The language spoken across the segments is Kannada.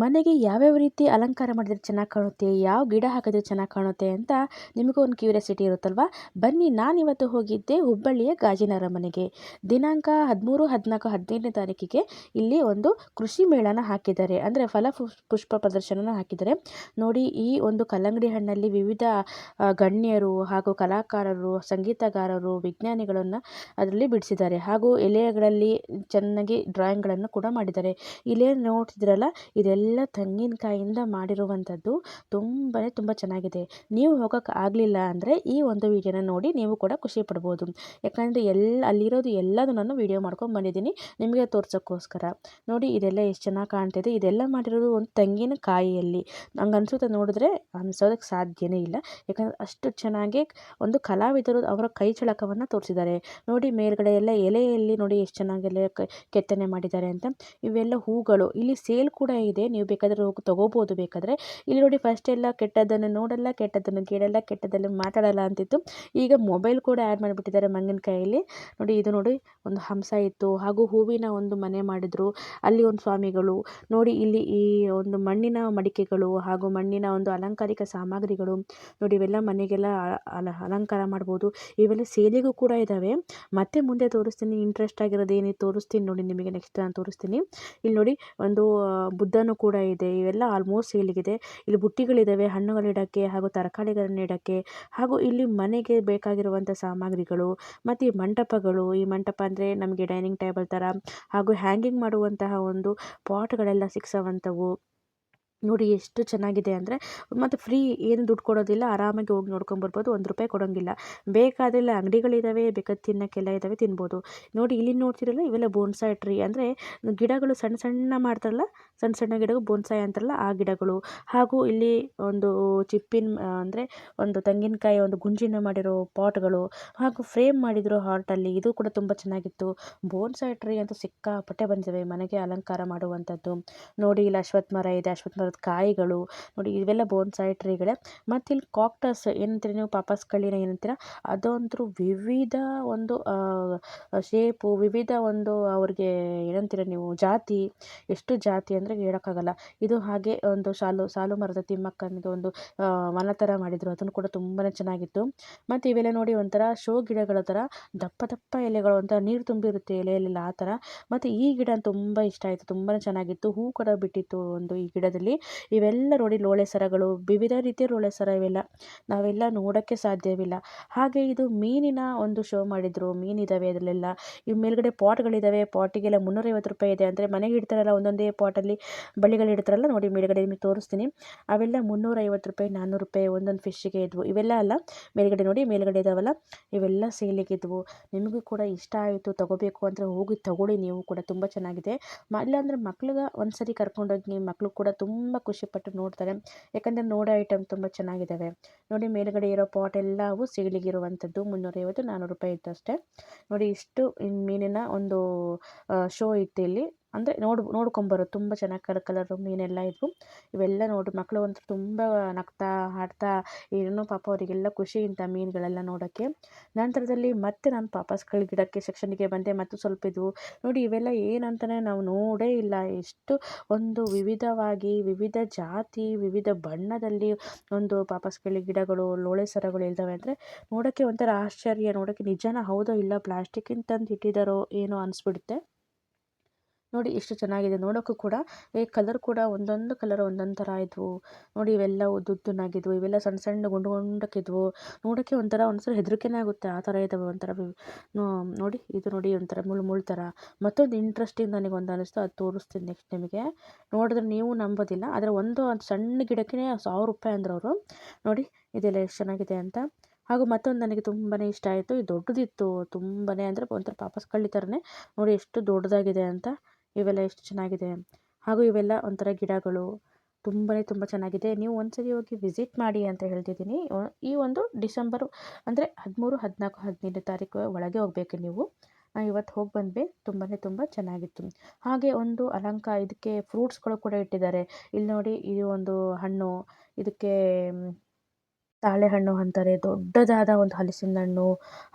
ಮನೆಗೆ ಯಾವ್ಯಾವ ರೀತಿ ಅಲಂಕಾರ ಮಾಡಿದ್ರೆ ಚೆನ್ನಾಗಿ ಕಾಣುತ್ತೆ, ಯಾವ ಗಿಡ ಹಾಕಿದ್ರೆ ಚೆನ್ನಾಗಿ ಕಾಣುತ್ತೆ ಅಂತ ನಿಮಗೂ ಒಂದು ಕ್ಯೂರಿಯಾಸಿಟಿ ಇರುತ್ತಲ್ವಾ? ಬನ್ನಿ, ನಾನಿವತ್ತು ಹೋಗಿದ್ದೆ ಹುಬ್ಬಳ್ಳಿಯ ಗಾಜಿನ ಅರಮನೆಗೆ. ದಿನಾಂಕ 13, 14, 15ನೇ ತಾರೀಕಿಗೆ ಇಲ್ಲಿ ಒಂದು ಕೃಷಿ ಮೇಳನ ಹಾಕಿದ್ದಾರೆ. ಅಂದರೆ ಪುಷ್ಪ ಪ್ರದರ್ಶನನ ಹಾಕಿದ್ದಾರೆ. ನೋಡಿ, ಈ ಒಂದು ಕಲ್ಲಂಗಡಿ ಹಣ್ಣಲ್ಲಿ ವಿವಿಧ ಗಣ್ಯರು ಹಾಗೂ ಕಲಾಕಾರರು, ಸಂಗೀತಗಾರರು, ವಿಜ್ಞಾನಿಗಳನ್ನು ಅದರಲ್ಲಿ ಬಿಡಿಸಿದ್ದಾರೆ. ಹಾಗೂ ಎಲೆಗಳಲ್ಲಿ ಚೆನ್ನಾಗಿ ಡ್ರಾಯಿಂಗ್ಗಳನ್ನು ಕೂಡ ಮಾಡಿದ್ದಾರೆ. ಇಲ್ಲೇ ನೋಡ್ತಿದ್ರಲ್ಲ, ಇದೆಲ್ಲ ತೆಂಗಿನಕಾಯಿಯಿಂದ ಮಾಡಿರುವಂಥದ್ದು. ತುಂಬ ಚೆನ್ನಾಗಿದೆ. ನೀವು ಹೋಗೋಕ್ಕೆ ಆಗಲಿಲ್ಲ ಅಂದರೆ ಈ ಒಂದು ವಿಡಿಯೋನ ನೋಡಿ ನೀವು ಕೂಡ ಖುಷಿ ಪಡ್ಬೋದು. ಯಾಕಂದರೆ ಅಲ್ಲಿರೋದು ಎಲ್ಲದೂ ನಾನು ವಿಡಿಯೋ ಮಾಡ್ಕೊಂಡು ಬಂದಿದ್ದೀನಿ ನಿಮಗೆ ತೋರ್ಸೋಕ್ಕೋಸ್ಕರ. ನೋಡಿ, ಇದೆಲ್ಲ ಎಷ್ಟು ಚೆನ್ನಾಗಿ ಕಾಣ್ತಿದೆ. ಇದೆಲ್ಲ ಮಾಡಿರೋದು ಒಂದು ತೆಂಗಿನಕಾಯಿಯಲ್ಲಿ. ನಂಗೆ ಅನಿಸುತ್ತೆ, ನೋಡಿದ್ರೆ ಅನ್ಸೋದಕ್ಕೆ ಸಾಧ್ಯನೇ ಇಲ್ಲ. ಯಾಕಂದರೆ ಅಷ್ಟು ಚೆನ್ನಾಗಿ ಒಂದು ಕಲಾವಿದರು ಅವರ ಕೈ ಚಳಕವನ್ನು ತೋರಿಸಿದ್ದಾರೆ. ನೋಡಿ, ಮೇಲ್ಗಡೆ ಎಲ್ಲ ಎಲೆಯಲ್ಲಿ ನೋಡಿ ಎಷ್ಟು ಚೆನ್ನಾಗೆಲ್ಲ ಕೆತ್ತನೆ ಮಾಡಿದ್ದಾರೆ ಅಂತ. ಇವೆಲ್ಲ ಹೂಗಳು. ಇಲ್ಲಿ ಸೇಲ್ ಕೂಡ ಇದೆ, ನೀವು ಬೇಕಾದರೆ ಹೋಗಿ ತೊಗೋಬೋದು ಬೇಕಾದರೆ. ಇಲ್ಲಿ ನೋಡಿ, ಫಸ್ಟ್ ಎಲ್ಲ ಕೆಟ್ಟದ್ದನ್ನು ನೋಡಲ್ಲ, ಕೆಟ್ಟದ್ದನ್ನು ಕೇಳಲ್ಲ, ಕೆಟ್ಟದ್ದನ್ನು ಮಾತಾಡಲ್ಲ ಅಂತಿತ್ತು. ಈಗ ಮೊಬೈಲ್ ಕೂಡ ಆ್ಯಡ್ ಮಾಡಿಬಿಟ್ಟಿದ್ದಾರೆ ಮಂಗನಕಾಯಲ್ಲಿ. ನೋಡಿ, ಇದು ನೋಡಿ, ಒಂದು ಹಂಸ ಇತ್ತು. ಹಾಗೂ ಹೂವಿನ ಒಂದು ಮನೆ ಮಾಡಿದ್ರು. ಅಲ್ಲಿ ಒಂದು ಸ್ವಾಮಿಗಳು. ನೋಡಿ, ಇಲ್ಲಿ ಈ ಒಂದು ಮಣ್ಣಿನ ಮಡಿಕೆಗಳು ಹಾಗೂ ಮಣ್ಣಿನ ಒಂದು ಅಲಂಕಾರಿಕ ಸಾಮಗ್ರಿಗಳು. ನೋಡಿ, ಇವೆಲ್ಲ ಮನೆಗೆಲ್ಲ ಅಲಂಕಾರ ಮಾಡ್ಬೋದು. ಇವೆಲ್ಲ ಸೇಲಿಗೂ ಕೂಡ ಇದ್ದಾವೆ. ಮತ್ತೆ ಮುಂದೆ ತೋರಿಸ್ತೀನಿ. ಇಂಟ್ರೆಸ್ಟ್ ಆಗಿರೋದು ಏನಿದೆ ತೋರಿಸ್ತೀನಿ ನೋಡಿ ನಿಮಗೆ. ನೆಕ್ಸ್ಟ್ ನಾನು ತೋರಿಸ್ತೀನಿ. ಇಲ್ಲಿ ನೋಡಿ, ಒಂದು ಬುದ್ಧನೂ ಕೂಡ ಇದೆ. ಇವೆಲ್ಲ ಆಲ್ಮೋಸ್ಟ್ ಸೇಲಿಗಿದೆ. ಇಲ್ಲಿ ಬುಟ್ಟಿಗಳಿದ್ದಾವೆ ಹಣ್ಣುಗಳಿಡೋಕ್ಕೆ ಹಾಗೂ ತರಕಾರಿಗಳನ್ನು ಇಡೋಕ್ಕೆ. ಹಾಗೂ ಇಲ್ಲಿ ಮನೆಗೆ ಬೇಕಾಗಿರುವಂಥ ಸಾಮಗ್ರಿಗಳು ಮತ್ತು ಈ ಮಂಟಪಗಳು. ಈ ಮಂಟಪ ಅಂದರೆ ನಮಗೆ ಡೈನಿಂಗ್ ಟೇಬಲ್ ಥರ ಹಾಗೂ ಹ್ಯಾಂಗಿಂಗ್ ಮಾಡುವಂತಹ ಒಂದು ಪಾಟ್ಗಳೆಲ್ಲ ಸಿಕ್ಸೋವಂಥವು. ನೋಡಿ, ಎಷ್ಟು ಚೆನ್ನಾಗಿದೆ ಅಂದರೆ, ಮತ್ತು ಫ್ರೀ, ಏನು ದುಡ್ಡು ಕೊಡೋದಿಲ್ಲ. ಆರಾಮಾಗಿ ಹೋಗಿ ನೋಡ್ಕೊಂಬರ್ಬೋದು. ₹1 ಕೊಡೋಂಗಿಲ್ಲ. ಬೇಕಾದೆಲ್ಲ ಅಂಗಡಿಗಳಿದ್ದಾವೆ, ಬೇಕಾದ ತಿನ್ನೋಕ್ಕೆಲ್ಲ ಇದ್ದಾವೆ, ತಿನ್ಬೋದು. ನೋಡಿ, ಇಲ್ಲಿ ನೋಡ್ತಿರಲ್ಲ, ಇವೆಲ್ಲ ಬೋನ್ಸಾಯ್ ಟ್ರೀ. ಅಂದರೆ ಗಿಡಗಳು ಸಣ್ಣ ಸಣ್ಣ ಮಾಡ್ತಾರಲ್ಲ, ಸಣ್ಣ ಸಣ್ಣ ಗಿಡಗಳು ಬೋನ್ಸಾಯ್ ಅಂತಾರಲ್ಲ, ಆ ಗಿಡಗಳು. ಹಾಗೂ ಇಲ್ಲಿ ಒಂದು ಅಂದರೆ ಒಂದು ತೆಂಗಿನಕಾಯಿ ಒಂದು ಗುಂಜಿನ ಮಾಡಿರೋ ಪಾಟ್ಗಳು ಹಾಗೂ ಫ್ರೇಮ್ ಮಾಡಿದ್ರು ಹಾರ್ಟಲ್ಲಿ. ಇದು ಕೂಡ ತುಂಬ ಚೆನ್ನಾಗಿತ್ತು. ಬೋನ್ಸಾಯ್ ಟ್ರೀ ಅಂತೂ ಸಿಕ್ಕಾಪಟ್ಟೆ ಬಂದಿದ್ದಾವೆ ಮನೆಗೆ ಅಲಂಕಾರ ಮಾಡುವಂಥದ್ದು. ನೋಡಿ, ಇಲ್ಲಿ ಅಶ್ವತ್ಥ ಮರ ಇದೆ, ಅಶ್ವತ್ಥ ಮರದ ಕಾಯಿಗಳು. ನೋಡಿ, ಇವೆಲ್ಲ ಬೋನ್ಸಾಯ್ ಟ್ರೀಗಳೇ. ಮತ್ತು ಇಲ್ಲಿ ಕಾಕ್ಟಸ್ ಏನಂತೀರಿ ನೀವು, ಪಾಪಸ್ ಕಳ್ಳಿನ ಏನಂತೀರ, ಅದಂತೂ ವಿವಿಧ ಒಂದು ಶೇಪು, ವಿವಿಧ ಒಂದು ಅವ್ರಿಗೆ ಏನಂತೀರ ನೀವು, ಜಾತಿ. ಎಷ್ಟು ಜಾತಿ ಅಂದರೆ ಹೇಳೋಕ್ಕಾಗಲ್ಲ. ಇದು ಹಾಗೆ ಒಂದು ಸಾಲು ಮರದ ತಿಮ್ಮಕ್ಕನಿದು ಒಂದು ವನ ಥರ ಮಾಡಿದರು. ಅದನ್ನು ಕೂಡ ತುಂಬಾ ಚೆನ್ನಾಗಿತ್ತು. ಮತ್ತು ಇವೆಲ್ಲ ನೋಡಿ, ಒಂಥರ ಶೋ ಗಿಡಗಳ ಥರ ದಪ್ಪ ದಪ್ಪ ಎಲೆಗಳು, ಒಂಥರ ನೀರು ತುಂಬಿರುತ್ತೆ ಎಲೆಯಲ್ಲೆಲ್ಲ, ಆ ಥರ. ಮತ್ತು ಈ ಗಿಡ ತುಂಬ ಇಷ್ಟ ಆಯಿತು, ತುಂಬಾ ಚೆನ್ನಾಗಿತ್ತು. ಹೂ ಕೂಡ ಬಿಟ್ಟಿತ್ತು ಒಂದು ಈ ಗಿಡದಲ್ಲಿ. ಇವೆಲ್ಲ ನೋಡಿ, ಲೋಳೆ ಸರಗಳು, ವಿವಿಧ ರೀತಿಯ ಲೋಳೆ ಸರ. ಇವೆಲ್ಲ ನಾವೆಲ್ಲ ನೋಡೋಕ್ಕೆ ಸಾಧ್ಯವಿಲ್ಲ. ಹಾಗೆ ಇದು ಮೀನಿನ ಒಂದು ಶೋ ಮಾಡಿದರು. ಮೀನಿದ್ದಾವೆ ಅದರಲ್ಲೆಲ್ಲ. ಈ ಮೇಲ್ಗಡೆ ಪಾಟ್ಗಳಿದ್ದಾವೆ. ಪಾಟಿಗೆಲ್ಲ ₹350 ಇದೆ. ಅಂದರೆ ಮನೆಗೆ ಇಡ್ತಾರಲ್ಲ, ಒಂದೊಂದೇ ಪಾಟಲ್ಲಿ ಬಳ್ಳಿಗಳು ಇಡ್ತಾರಲ್ಲ, ನೋಡಿ ಮೇಲ್ಗಡೆ ನಿಮಗೆ ತೋರಿಸ್ತೀನಿ. ಅವೆಲ್ಲ ₹350, ₹400 ಒಂದೊಂದು ಫಿಶ್ಶಿಗೆ ಇದ್ವು. ಇವೆಲ್ಲ ಅಲ್ಲ, ಮೇಲ್ಗಡೆ ನೋಡಿ, ಮೇಲ್ಗಡೆ ಇದ್ದಾವಲ್ಲ, ಇವೆಲ್ಲ ಸೇಲಿಗಿದ್ವು. ನಿಮಗೂ ಕೂಡ ಇಷ್ಟ ಆಯಿತು, ತಗೋಬೇಕು ಅಂದರೆ ಹೋಗಿ ತಗೊಳ್ಳಿ. ನೀವು ಕೂಡ ತುಂಬ ಚೆನ್ನಾಗಿದೆ. ಇಲ್ಲಾಂದರೆ ಮಕ್ಳಿಗೆ ಒಂದ್ಸರಿ ಕರ್ಕೊಂಡೋಗಿ, ಮಕ್ಕಳು ಕೂಡ ತುಂಬ ಖುಷಿಪಟ್ಟು ನೋಡ್ತಾರೆ. ಯಾಕಂದರೆ ನೋಡೋ ಐಟಮ್ ತುಂಬ ಚೆನ್ನಾಗಿದ್ದಾವೆ. ನೋಡಿ, ಮೇಲ್ಗಡೆ ಇರೋ ಪಾಟ್ ಎಲ್ಲವೂ ಸೇಲಿಗಿರುವಂಥದ್ದು. ₹350, ₹400 ಇದ್ದಷ್ಟೇ. ನೋಡಿ, ಇಷ್ಟು ಮೀನಿನ ಒಂದು ಶೋ ಇತ್ತು ಇಲ್ಲಿ. ಅಂದರೆ ನೋಡ್ಕೊಂಬರೋದು ತುಂಬ ಚೆನ್ನಾಗಿ ಕಲರ್ ಮೀನೆಲ್ಲ ಇದ್ವು. ಇವೆಲ್ಲ ನೋಡಿ, ಮಕ್ಕಳು ಅಂತೂ ತುಂಬ ನಗ್ತಾ ಆಡ್ತಾ ಏನೋ ಪಾಪ ಅವರಿಗೆಲ್ಲ ಖುಷಿ ಇಂಥ ಮೀನುಗಳೆಲ್ಲ ನೋಡೋಕ್ಕೆ. ನಂತರದಲ್ಲಿ ಮತ್ತೆ ನಾನು ಪಾಪಸ್ಗಳ ಗಿಡಕ್ಕೆ ಸೆಕ್ಷನ್ಗೆ ಬಂದೆ. ಮತ್ತು ಸ್ವಲ್ಪ ಇದ್ವು ನೋಡಿ. ಇವೆಲ್ಲ ಏನಂತಲೇ ನಾವು ನೋಡೇ ಇಲ್ಲ. ಎಷ್ಟು ಒಂದು ವಿವಿಧವಾಗಿ, ವಿವಿಧ ಜಾತಿ, ವಿವಿಧ ಬಣ್ಣದಲ್ಲಿ ಒಂದು ಪಾಪಸ್ಗಳ ಗಿಡಗಳು, ಲೋಳೆ ಸರಗಳು ಇದ್ದಾವೆ ಅಂದರೆ ನೋಡೋಕ್ಕೆ ಒಂಥರ ಆಶ್ಚರ್ಯ. ನೋಡೋಕ್ಕೆ ನಿಜಾನ ಹೌದೋ ಇಲ್ಲ, ಪ್ಲಾಸ್ಟಿಕ್ಕಿಂದ ತಂದು ಇಟ್ಟಿದ್ದಾರೋ ಏನೋ ಅನಿಸ್ಬಿಡುತ್ತೆ. ನೋಡಿ, ಎಷ್ಟು ಚೆನ್ನಾಗಿದೆ ನೋಡೋಕ್ಕೂ ಕೂಡ. ಕಲರ್ ಕೂಡ ಒಂದೊಂದು ಕಲರ್ ಒಂದೊಂದು ಥರ ಇದ್ವು. ನೋಡಿ, ಇವೆಲ್ಲ ಉದ್ದುದ್ದನಾಗಿದ್ವು. ಇವೆಲ್ಲ ಸಣ್ಣ ಸಣ್ಣ ಗುಂಡಕ್ಕಿದ್ವು. ನೋಡೋಕ್ಕೆ ಒಂದ್ಸಲ ಹೆದರಿಕೆನೇ ಆಗುತ್ತೆ, ಆ ಥರ ಇದ್ದಾವೆ. ಒಂಥರ ನೋಡಿ, ಇದು ನೋಡಿ, ಒಂಥರ ಮುಳ್ಳು ಥರ. ಮತ್ತೊಂದು ಇಂಟ್ರೆಸ್ಟಿಂಗ್ ನನಗೊಂದು ಅನ್ನಿಸ್ತು, ಅದು ತೋರಿಸ್ತೀನಿ ನೆಕ್ಸ್ಟ್ ನಿಮಗೆ. ನೋಡಿದ್ರೆ ನೀವು ನಂಬೋದಿಲ್ಲ, ಆದರೆ ಒಂದು ಸಣ್ಣ ಗಿಡಕ್ಕೆ ₹1000 ಅಂದರು ಅವರು. ನೋಡಿ, ಇದೆಲ್ಲ ಎಷ್ಟು ಚೆನ್ನಾಗಿದೆ ಅಂತ. ಹಾಗೂ ಮತ್ತೊಂದು ನನಗೆ ತುಂಬಾ ಇಷ್ಟ ಆಯಿತು. ಇದು ದೊಡ್ಡದಿತ್ತು, ತುಂಬಾ ಅಂದರೆ ಒಂಥರ ಪಾಪಸ್ ಕಳ್ಳಿ ಥರನೇ. ನೋಡಿ, ಎಷ್ಟು ದೊಡ್ಡದಾಗಿದೆ ಅಂತ. ಇವೆಲ್ಲ ಎಷ್ಟು ಚೆನ್ನಾಗಿದೆ. ಹಾಗೂ ಇವೆಲ್ಲ ಒಂಥರ ಗಿಡಗಳು. ತುಂಬ ಚೆನ್ನಾಗಿದೆ. ನೀವು ಒಂದ್ಸರಿ ಹೋಗಿ ವಿಸಿಟ್ ಮಾಡಿ ಅಂತ ಹೇಳ್ತಿದ್ದೀನಿ. ಈ ಒಂದು ಡಿಸೆಂಬರು ಅಂದರೆ 13, 14, 15ನೇ ತಾರೀಕು ಒಳಗೆ ಹೋಗಬೇಕು ನೀವು. ಇವತ್ತು ಹೋಗಿ ಬಂದ್ವಿ. ತುಂಬ ಚೆನ್ನಾಗಿತ್ತು. ಹಾಗೆ ಒಂದು ಇದಕ್ಕೆ ಫ್ರೂಟ್ಸ್ಗಳು ಕೂಡ ಇಟ್ಟಿದ್ದಾರೆ. ಇಲ್ಲಿ ನೋಡಿ, ಇದು ಒಂದು ಹಣ್ಣು. ಇದಕ್ಕೆ ತಾಳೆಹಣ್ಣು ಅಂತಾರೆ. ದೊಡ್ಡದಾದ ಒಂದು ಹಲಸಿನ ಹಣ್ಣು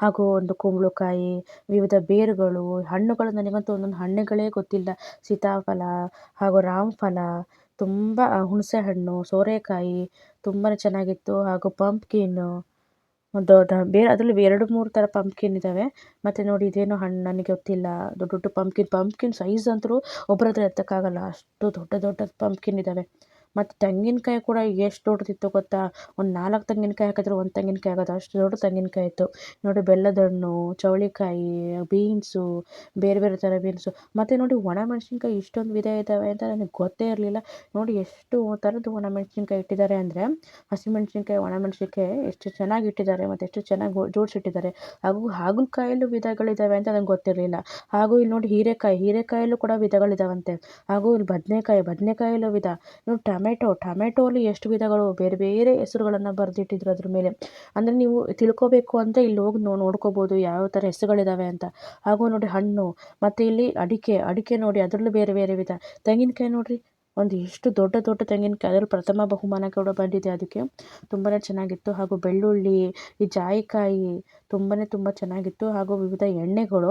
ಹಾಗೂ ಒಂದು ಕುಂಬಳಕಾಯಿ, ವಿವಿಧ ಬೇರುಗಳು, ಹಣ್ಣುಗಳು. ನನಗಂತೂ ಒಂದೊಂದು ಹಣ್ಣುಗಳೇ ಗೊತ್ತಿಲ್ಲ. ಸೀತಾಫಲ ಹಾಗೂ ರಾಮಫಲ, ತುಂಬ ಹುಣಸೆ ಹಣ್ಣು, ಸೋರೆಕಾಯಿ ತುಂಬಾ ಚೆನ್ನಾಗಿತ್ತು. ಹಾಗೂ ಪಂಪ್ಕಿನ್ನು ಬೇರೆ ಅದರಲ್ಲಿ 2-3 ಥರ ಪಂಪ್ಕಿನ್ ಇದ್ದಾವೆ. ಮತ್ತು ನೋಡಿ ಇದೇನೋ ಹಣ್ಣು ನನಗೆ ಗೊತ್ತಿಲ್ಲ. ದೊಡ್ಡ ದೊಡ್ಡ ಪಂಪ್ಕಿನ್ ಸೈಜ್ ಅಂತೂ ಒಬ್ಬರ ಹತ್ರ ಎತ್ತಕ್ಕಾಗಲ್ಲ, ಅಷ್ಟು ದೊಡ್ಡ ದೊಡ್ಡ ಪಂಪ್ಕಿನ್ ಇದ್ದಾವೆ. ಮತ್ತು ತೆಂಗಿನಕಾಯಿ ಕೂಡ ಎಷ್ಟು ದೊಡ್ಡದಿತ್ತು ಗೊತ್ತಾ, ಒಂದು 4 ತೆಂಗಿನಕಾಯಿ ಹಾಕಿದ್ರೆ ಒಂದು ತೆಂಗಿನಕಾಯಿ ಆಗೋದು, ಅಷ್ಟು ದೊಡ್ಡ ತೆಂಗಿನಕಾಯಿ ಇತ್ತು ನೋಡಿ. ಬೆಲ್ಲದ ಹಣ್ಣು, ಚೌಳಿಕಾಯಿ, ಬೀನ್ಸು, ಬೇರೆ ಬೇರೆ ಥರ ಬೀನ್ಸು. ಮತ್ತು ನೋಡಿ ಒಣಮೆಣಸಿನ್ಕಾಯಿ ಇಷ್ಟೊಂದು ವಿಧ ಇದ್ದಾವೆ ಅಂತ ನನಗೆ ಗೊತ್ತೇ ಇರಲಿಲ್ಲ. ನೋಡಿ ಎಷ್ಟು ಥರದ್ದು ಒಣಮೆಣಸಿನ್ಕಾಯಿ ಇಟ್ಟಿದ್ದಾರೆ ಅಂದರೆ, ಹಸಿಮೆಣಸಿನ್ಕಾಯಿ, ಒಣಮೆಣಸಿನ್ಕಾಯಿ ಎಷ್ಟು ಚೆನ್ನಾಗಿ ಇಟ್ಟಿದ್ದಾರೆ ಮತ್ತು ಎಷ್ಟು ಚೆನ್ನಾಗಿ ಜೋಡಿಸಿಟ್ಟಿದ್ದಾರೆ. ಹಾಗೂ ಹಾಗಲಕಾಯಲ್ಲೂ ವಿಧಗಳಿದ್ದಾವೆ ಅಂತ ನನಗೆ ಗೊತ್ತಿರಲಿಲ್ಲ. ಹಾಗೂ ಇಲ್ಲಿ ನೋಡಿ ಹೀರೆಕಾಯಲ್ಲೂ ಕೂಡ ವಿಧಗಳಿದ್ದಾವಂತೆ. ಹಾಗೂ ಇಲ್ಲಿ ಬದನೆಕಾಯಲ್ಲೂ ವಿಧ. ನೋಡಿ ಟೊಮೆಟೊಲಿ ಎಷ್ಟು ವಿಧಗಳು, ಬೇರೆ ಬೇರೆ ಹೆಸರುಗಳನ್ನು ಬರೆದಿಟ್ಟಿದ್ರು ಅದ್ರ ಮೇಲೆ. ಅಂದರೆ ನೀವು ತಿಳ್ಕೊಬೇಕು ಅಂದರೆ ಇಲ್ಲಿ ಹೋಗಿ ನೋಡ್ಕೋಬೋದು ಯಾವ ಥರ ಹೆಸರುಗಳಿದ್ದಾವೆ ಅಂತ. ಹಾಗೂ ನೋಡಿ ಹಣ್ಣು, ಮತ್ತು ಇಲ್ಲಿ ಅಡಿಕೆ ನೋಡಿ ಅದರಲ್ಲೂ ಬೇರೆ ಬೇರೆ ವಿಧ. ತೆಂಗಿನಕಾಯಿ ನೋಡಿರಿ, ಒಂದು ಎಷ್ಟು ದೊಡ್ಡ ದೊಡ್ಡ ತೆಂಗಿನಕಾಯಿ, ಅದರಲ್ಲಿ ಪ್ರಥಮ ಬಹುಮಾನ ಕೂಡ ಬಂದಿದೆ ಅದಕ್ಕೆ. ತುಂಬಾ ಚೆನ್ನಾಗಿತ್ತು. ಹಾಗೂ ಬೆಳ್ಳುಳ್ಳಿ, ಈ ಜಾಯಿಕಾಯಿ ತುಂಬ ಚೆನ್ನಾಗಿತ್ತು. ಹಾಗೂ ವಿವಿಧ ಎಣ್ಣೆಗಳು.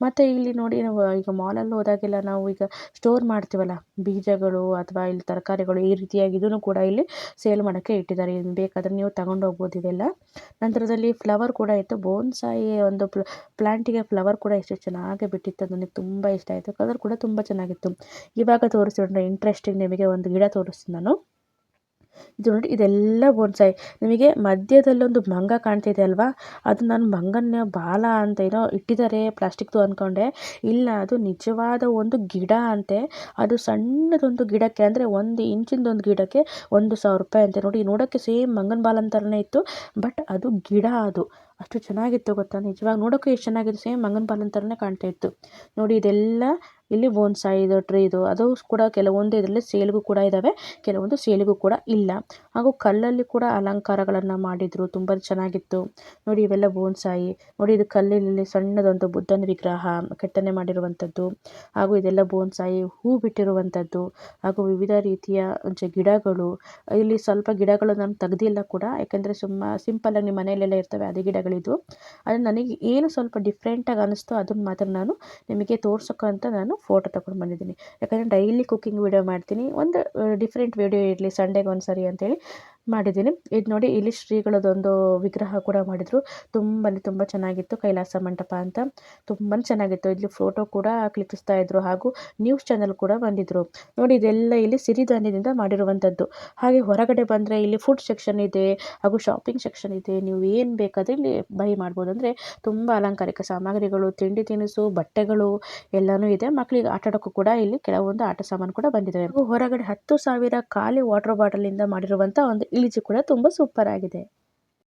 ಮತ್ತು ಇಲ್ಲಿ ನೋಡಿ ನಾವು ಈಗ ಮಾಲಲ್ಲಿ ಹೋದಾಗೆಲ್ಲ ನಾವು ಈಗ ಸ್ಟೋರ್ ಮಾಡ್ತೀವಲ್ಲ ಬೀಜಗಳು ಅಥವಾ ಇಲ್ಲಿ ತರಕಾರಿಗಳು, ಈ ರೀತಿಯಾಗಿ ಇದನ್ನು ಕೂಡ ಇಲ್ಲಿ ಸೇಲ್ ಮಾಡೋಕ್ಕೆ ಇಟ್ಟಿದ್ದಾರೆ. ಇನ್ನು ಬೇಕಾದರೆ ನೀವು ತಗೊಂಡು ಹೋಗ್ಬೋದು ಇದೆಲ್ಲ. ನಂತರದಲ್ಲಿ ಫ್ಲವರ್ ಕೂಡ ಇತ್ತು. ಬೋನ್ಸಾಯಿ ಒಂದು ಪ್ಲಾಂಟಿಗೆ ಫ್ಲವರ್ ಕೂಡ ಎಷ್ಟು ಚೆನ್ನಾಗಿ ಬಿಟ್ಟಿತ್ತು, ನನಗೆ ತುಂಬ ಇಷ್ಟ ಆಯಿತು. ಕಲರ್ ಕೂಡ ತುಂಬ ಚೆನ್ನಾಗಿತ್ತು. ಇವಾಗ ತೋರಿಸ್ತೀನಿ ಇಂಟ್ರೆಸ್ಟಿಂಗ್ ನಿಮಗೆ ಒಂದು ಗಿಡ ತೋರಿಸ್ತೀನಿ ನಾನು. ಇದು ನೋಡಿ, ಇದೆಲ್ಲ ಬೋನ್ಸಾಯಿ. ನಿಮಗೆ ಮಧ್ಯದಲ್ಲೊಂದು ಮಂಗ ಕಾಣ್ತಿದೆ ಅಲ್ವಾ, ಅದು ನಾನು ಮಂಗನ ಬಾಲ ಅಂತ ಏನೋ ಇಟ್ಟಿದ್ದಾರೆ ಪ್ಲಾಸ್ಟಿಕ್ದು ಅಂದ್ಕೊಂಡೆ. ಇಲ್ಲ, ಅದು ನಿಜವಾದ ಒಂದು ಗಿಡ ಅಂತೆ. ಅದು ಸಣ್ಣದೊಂದು ಗಿಡಕ್ಕೆ, ಅಂದರೆ 1 ಇಂಚಿಂದೊಂದು ಗಿಡಕ್ಕೆ 1,000 ರೂಪಾಯಿ ಅಂತೆ. ನೋಡಿ, ನೋಡೋಕ್ಕೆ ಸೇಮ್ ಮಂಗನ ಬಾಲನ ಥರನೇ ಇತ್ತು, ಬಟ್ ಅದು ಗಿಡ. ಅದು ಅಷ್ಟು ಚೆನ್ನಾಗಿತ್ತು ಗೊತ್ತಾ, ನಿಜವಾಗಿ ನೋಡೋಕ್ಕೆ ಎಷ್ಟು ಚೆನ್ನಾಗಿತ್ತು, ಸೇಮ್ ಮಂಗನ ಬಾಲನ ಥರನೇ ಕಾಣ್ತಾ ಇತ್ತು. ನೋಡಿ, ಇದೆಲ್ಲ ಇಲ್ಲಿ ಬೋನ್ಸಾಯಿದು ಟ್ರೀದು. ಅದು ಕೂಡ ಕೆಲವೊಂದು ಇದರಲ್ಲಿ ಸೇಲ್ಗೂ ಕೂಡ ಇದ್ದಾವೆ, ಕೆಲವೊಂದು ಸೇಲಿಗೂ ಕೂಡ ಇಲ್ಲ. ಹಾಗೂ ಕಲ್ಲಲ್ಲಿ ಕೂಡ ಅಲಂಕಾರಗಳನ್ನು ಮಾಡಿದರು, ತುಂಬ ಚೆನ್ನಾಗಿತ್ತು. ನೋಡಿ, ಇವೆಲ್ಲ ಬೋನ್ಸಾಯಿ. ನೋಡಿ, ಇದು ಕಲ್ಲಿನಲ್ಲಿ ಸಣ್ಣದೊಂದು ಬುದ್ಧನ ವಿಗ್ರಹ ಕೆತ್ತನೆ ಮಾಡಿರುವಂಥದ್ದು. ಹಾಗೂ ಇದೆಲ್ಲ ಬೋನ್ಸಾಯಿ, ಹೂ ಬಿಟ್ಟಿರುವಂಥದ್ದು. ಹಾಗೂ ವಿವಿಧ ರೀತಿಯ ಗಿಡಗಳು. ಇಲ್ಲಿ ಸ್ವಲ್ಪ ಗಿಡಗಳು ನಾನು ತೆಗ್ದಿಲ್ಲ ಕೂಡ, ಯಾಕೆಂದರೆ ಸಿಂಪಲ್ಲಾಗಿ ನಿಮ್ಮ ಮನೆಯಲ್ಲೆಲ್ಲ ಇರ್ತವೆ ಅದೇ ಗಿಡಗಳಿದು. ಅದು ನನಗೆ ಏನು ಸ್ವಲ್ಪ ಡಿಫ್ರೆಂಟಾಗಿ ಅನ್ನಿಸ್ತು, ಅದನ್ನು ಮಾತ್ರ ನಾನು ನಿಮಗೆ ತೋರ್ಸೋಕ್ಕಂತ ನಾನು ಫೋಟೋ ತಗೊಂಡು ಬಂದಿದ್ದೀನಿ. ಯಾಕಂದರೆ ಡೈಲಿ ಕುಕ್ಕಿಂಗ್ ವಿಡಿಯೋ ಮಾಡ್ತೀನಿ, ಒಂದು ಡಿಫ್ರೆಂಟ್ ವಿಡಿಯೋ ಇರಲಿ ಸಂಡೇಗೆ ಒಂದು ಸರಿ ಅಂತೇಳಿ ಮಾಡಿದ್ದೀನಿ. ಇದು ನೋಡಿ, ಇಲ್ಲಿ ಶ್ರೀಗಳದೊಂದು ವಿಗ್ರಹ ಕೂಡ ಮಾಡಿದರು. ತುಂಬ ಚೆನ್ನಾಗಿತ್ತು. ಕೈಲಾಸ ಮಂಟಪ ಅಂತ ತುಂಬಾ ಚೆನ್ನಾಗಿತ್ತು. ಇಲ್ಲಿ ಫೋಟೋ ಕೂಡ ಕ್ಲಿಕ್ಕಿಸ್ತಾ ಇದ್ರು. ಹಾಗೂ ನ್ಯೂಸ್ ಚಾನಲ್ ಕೂಡ ಬಂದಿದ್ರು. ನೋಡಿ, ಇದೆಲ್ಲ ಇಲ್ಲಿ ಸಿರಿಧಾನ್ಯದಿಂದ ಮಾಡಿರುವಂಥದ್ದು. ಹಾಗೆ ಹೊರಗಡೆ ಬಂದರೆ ಇಲ್ಲಿ ಫುಡ್ ಸೆಕ್ಷನ್ ಇದೆ, ಹಾಗೂ ಶಾಪಿಂಗ್ ಸೆಕ್ಷನ್ ಇದೆ. ನೀವು ಏನು ಬೇಕಾದರೆ ಇಲ್ಲಿ ಬೈ ಮಾಡ್ಬೋದು. ಅಂದರೆ ತುಂಬ ಅಲಂಕಾರಿಕ ಸಾಮಗ್ರಿಗಳು, ತಿಂಡಿ ತಿನಿಸು, ಬಟ್ಟೆಗಳು ಎಲ್ಲನೂ ಇದೆ. ಮಕ್ಕಳಿಗೆ ಆಟ ಆಡೋಕ್ಕೂ ಕೂಡ ಇಲ್ಲಿ ಕೆಲವೊಂದು ಆಟ ಸಾಮಾನು ಕೂಡ ಬಂದಿದ್ದಾವೆ. ಹೊರಗಡೆ 10,000 ಖಾಲಿ ವಾಟರ್ ಬಾಟಲಿಂದ ಮಾಡಿರುವಂಥ ಒಂದು ಇಳಿಜಿ ಕೂಡ ತುಂಬ ಸೂಪರ್ ಆಗಿದೆ.